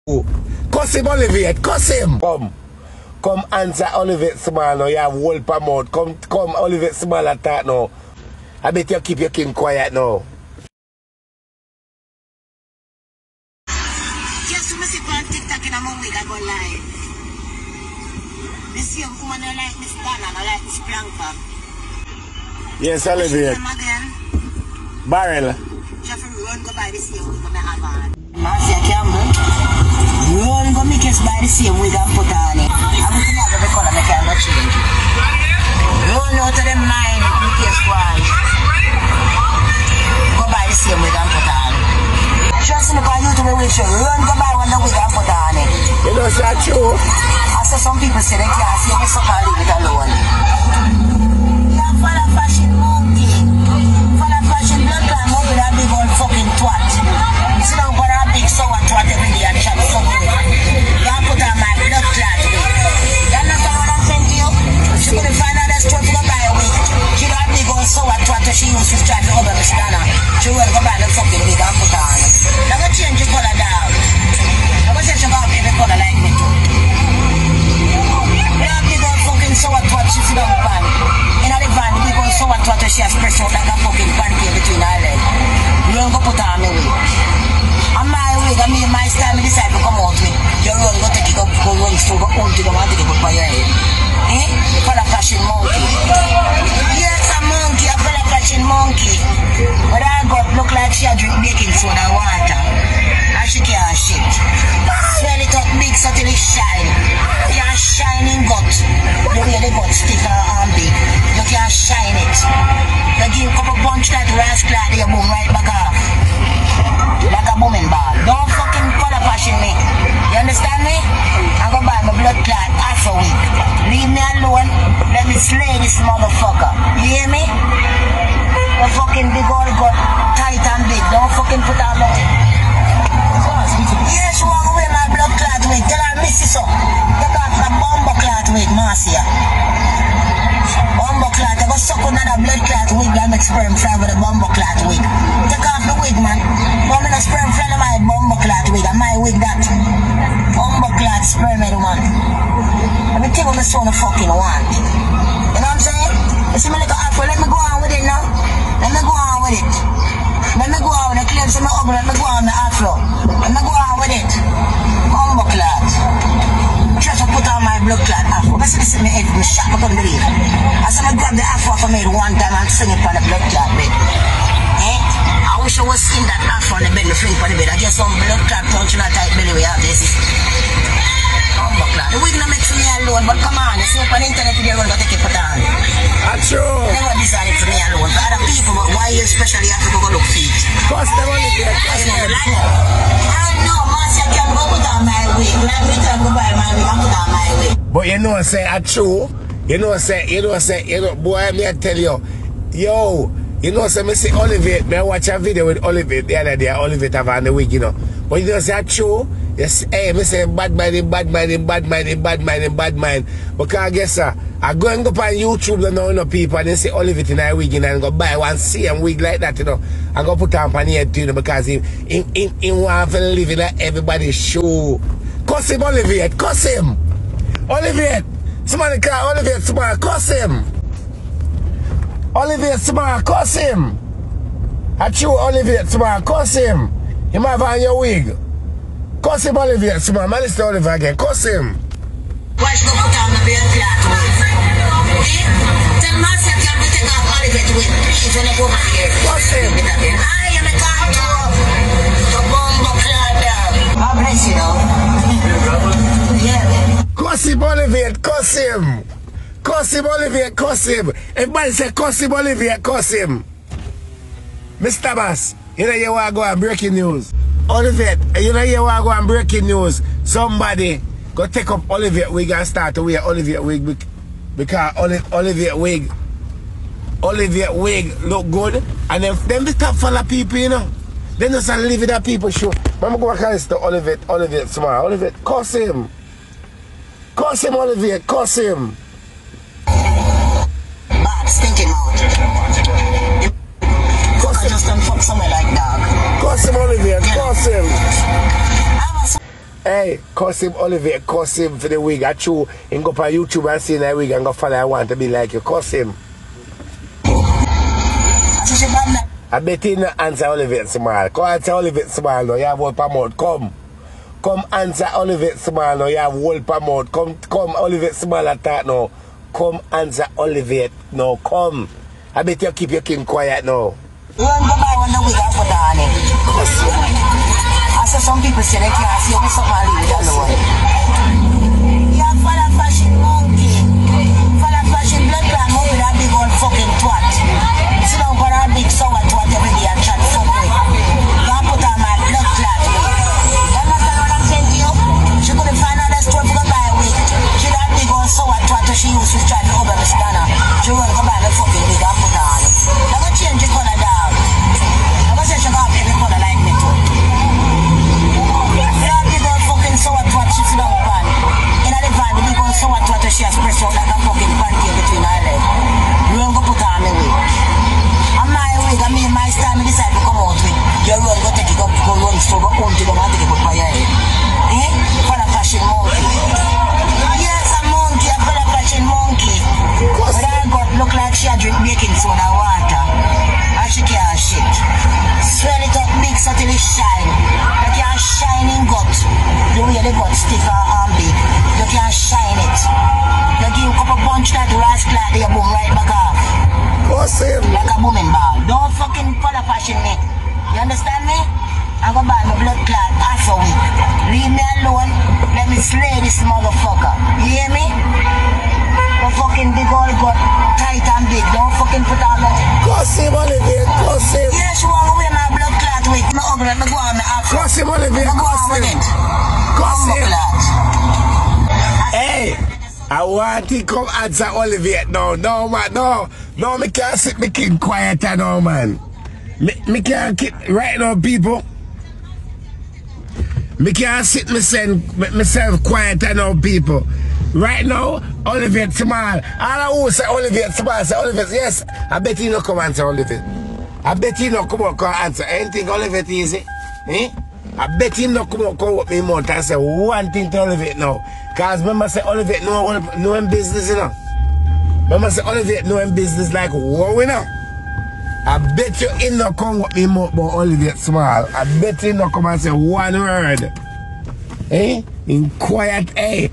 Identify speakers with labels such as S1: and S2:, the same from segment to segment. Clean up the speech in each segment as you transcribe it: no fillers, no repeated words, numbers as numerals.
S1: Cuss him, Olivette, cuss him. Come answer Olivette small now. You have whole per mouth. Come, Olivette small attack now. I bet you keep your king quiet now.
S2: Just to see on TikTok in a movie I go live. This young woman I like this banana, I like this planka.
S1: Yes, Olivette. Barrel.
S2: Just run go by the same wig I have on. Marcia Campbell. Run go make us buy the same wig and put on it. I'm going to have the color, I cannot change it. Run out of the mind, make us one. Go buy the same wig and put on it. Trust me, because you to me with you. Run go buy one the wig and put on it.
S1: You know, it's not true.
S2: I saw some people say they can't see me, so I leave it alone. You're full of fashion monkey. Full of fashion blood clot monkey, that big old fucking twat. Sit down for a big sour twat every day and chat something. You have put on my blood clot wig. You understand what I'm saying to you? She couldn't find out that store to go buy a wig. She got a big old sour twat that she used to try to over Miss Dana. She went to go buy the fucking wig and put on. Now go change your color down. Now go change your color like me too. You have big old fucking sour twat she sit down pan. In the van, the big old sour twat she has pressed out like a fucking pancake between her legs. You don't go put on my wig. And my wig, I mean my style, I decide to come out with. You run, go take it up, go run through, go home to them and take it up by your head. Eh? For a fashion monkey. Yes, a monkey, a for a fashion monkey. But her gut look like she a drink baking soda water. And she can't shit. Swell it up big so till it shine. You can't shine in gut. The way the gut stick and big. You can't shine it. You give a couple punch that rascal out there, boom, right back off. Like a booming ball. Don't fucking color fashion me. You understand me? I'm gonna buy my blood clot after a week. Leave me alone. Let me slay this motherfucker. You hear me? The fucking big old gut, tight and big. Don't fucking put on nothing. Yes, you want to wear my blood clot wig. Tell her miss it up. Take off the bomber clot wig, Marcia. Bomber clot. I go suck another blood clot wig and make sperm fly with a bomber clot wig. Take off the wig, man. But I'm a sperm fly in my bomber clot wig. And my wig that. Bomber clot sperm head, man. Let me tell you what I want to fucking want. You know what I'm saying? You see me like a afro. Let me go on with it now. Let me go on with it. Let me go on with the claims in my ugly. Let me go on with the afro. Let me go on with it. Bomber clot. Try to put on my blood clot afro. I see this in my head. I'm shocked. I couldn't believe it. I said I grab the afro for me one time and sing it on the blood clot bed. Eh? I wish I was in that afro on the bed, the fling on the bed. I get some blood clot punching a tight belly way out there. Bomber clot. The wig not make for me alone, but come on. You see up on the internet today, you're going to take it put on.
S1: That's true.
S2: They never decided for me alone. For other people, but why you especially have to go look feet?
S1: Cuss them, Olivette, cuss them.
S2: I know, Marcia can go put on my wig. Let me tell you buy my wig and put on my wig.
S1: But you know say that's true. You know boy, me I tell you. Yo, you know say me see Olivette, me watch a video with Olivette the other day, Olivette have on the wig, you know. But you know say that's true. Yes, hey, me say bad mind. Because guess I go and go on YouTube and know people and they say Olivette in a wig and go buy one same wig like that, you know. I go put on pan head, you know, because he want to live in everybody's show. Cuss him, Olivette, cuss him. Olivette, somebody call Olivette smart, cuss him. Olivette smart, cuss him. I true Olivette smart, cuss him. You might have on your wig. Cuss him, Olivette smart. Man, listen to Olivette again, cuss him.
S2: Watch go put on the blood clot wig. Tell Marcia can we take off Olivette wig, please, when you go over here.
S1: Cuss him.
S2: I am a cartoon. The bomber clot down. God bless you, though. Yeah.
S1: Cuss him, Olivette, cuss him. Cuss him, Olivette, cuss him. Everybody say cuss him, Olivette, cuss him. Mr. Bass, you know you want to go on breaking news. Olivette, you know you want to go on breaking news. Somebody go take up Olivette wig and start to wear Olivette wig because Olivette wig look good. And them the top follow people, you know. They just live with that people show. I'm going to call this to Olivette smart. Olivette, cuss him. Cuss him, Olivette, cuss him.
S2: Bad, stinking mouth. Cuss him. Just don't fuck somewhere like dog.
S1: Cuss him, Olivette, cuss him. Hey, cuss him, Olivette, cuss him for the wig. I chew and go on YouTube and see that wig and go follow. I want to be like you. Cuss him. I bet he not answer Olivette Small. Come answer Olivette Small now. You have whole per mouth. Come. Come answer Olivette Small now. You have whole per mouth. Come Olivette Small attack now. Come answer Olivette now. Come. I bet you keep your king quiet now.
S2: You want to buy one the wig and put on it. I saw some people say they can't see me something and leave it alone. You're for the fashion monkey. For the fashion blood clot monkey, that big old fucking twat. Sit down for that big sour twat every day and chat fuck with. You put on my blood clot wig. You understand what I'm saying to you? She couldn't find out that store for go buy a wig. She that big old sour twat that she used to try to over Miss Donna. She run go buy the fucking wig and put on it. I'm gonna change the color down. I'm gonna say she got every color like me too. That big old fucking sour twat she sit down pan. In the van, the big old sour twat she has pressed out like a fucking pancake between her legs. You run go put on me wig. And my wig, I mean my style, me decide to come out with. You run go take it up, go run store, go home to them and take it up by your head. Eh? For the fashion monkey. Yes, a monkey, a for the fashion monkey. But her gut look like she a drink baking soda water. And she can't shit. Swell it up big so till it shine. You can't shine in gut. The way the gut stiff and big. You can't shine it. You give a couple bunch that rice cloth, you boom right back off.
S1: Cuss him.
S2: Like a booming ball. Don't fucking follow fashion me. You understand me? I'm gonna buy my blood clot half a week. Leave me alone. Let me slay this motherfucker. You hear me? The fucking big old gut, tight and big. Don't fucking put on my...
S1: Cuss him, Olivette. Cuss him.
S2: Yes, you want to wear my blood clot wig. My ugly, let me go on the afro.
S1: Cuss him, Olivette. Cuss him. Cuss him. Hey, I want to come answer Olivette now. No, man, no. No, me can't sit me king quiet now, man. Me can't keep, right now, people. Me can't sit myself quiet now, people. Right now, Olivette Small. All I who say Olivette Small, say Olivette, yes. I bet you not come answer Olivette. I bet you not come out and answer anything Olivette easy. Eh? I bet you not come out with me mouth and say one thing to Olivette now. Because remember say Olivette know him business, you know. Remember say Olivette know him business like wow, you know. I bet you in not come with me mouth about Olivette Small. I bet you not come and say one word. Eh? In quiet, eh?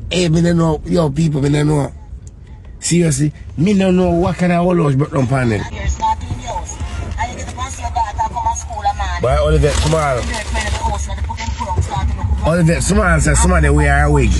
S1: Hey, me don't know, yo people, me don't know. Seriously, me don't know what kind of horloge but don't pan it. Boy, Olivette Small. Olivette Small says somebody wear a wig.